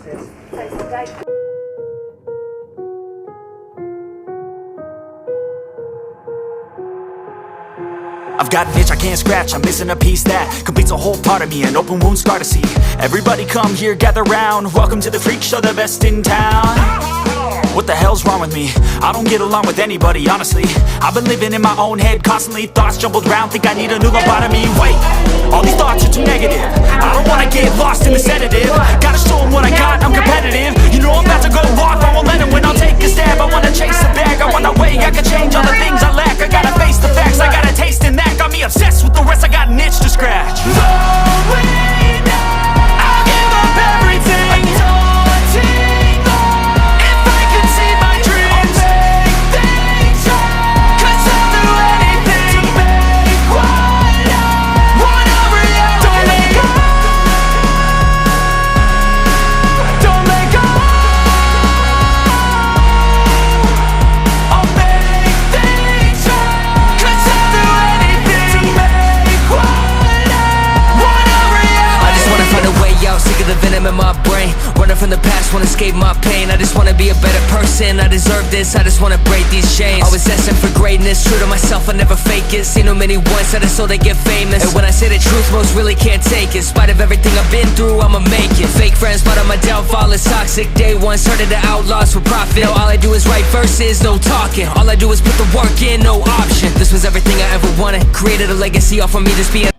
versus takes the day. I've got an itch I can't scratch, I'm missing a piece that completes a whole part of me, an open wound scar to see. Everybody come here, gather round, welcome to the freak show, the best in town. What the hell's wrong with me? I don't get along with anybody, honestly. I've been living in my own head constantly, thoughts jumbled round, think I need a new lobotomy. Wait, all these thoughts are too negative, I don't wanna get lost in the sedative. Gotta show them what I got, I'm competitive. You know I'm about to go off, I won't let them win, I'll take a stab. I wanna chase the bag, I want the way I can change all the things I lack. I gotta face the facts, I got a taste in that. Got me obsessed with the rest, I got an itch to scratch. I'll give up everything. The venom in my brain, running from the past, wanna escape my pain. I just wanna be a better person, I deserve this, I just wanna break these chains. Always asking for greatness, true to myself, I never fake it. Seen too many once, that is so they get famous. And when I say the truth, most really can't take it. In spite of everything I've been through, I'ma make it. Fake friends, but on my downfall is toxic. Day one, started to outlaws for profit. Now all I do is write verses, no talking. All I do is put the work in, no option. This was everything I ever wanted, created a legacy off of me just being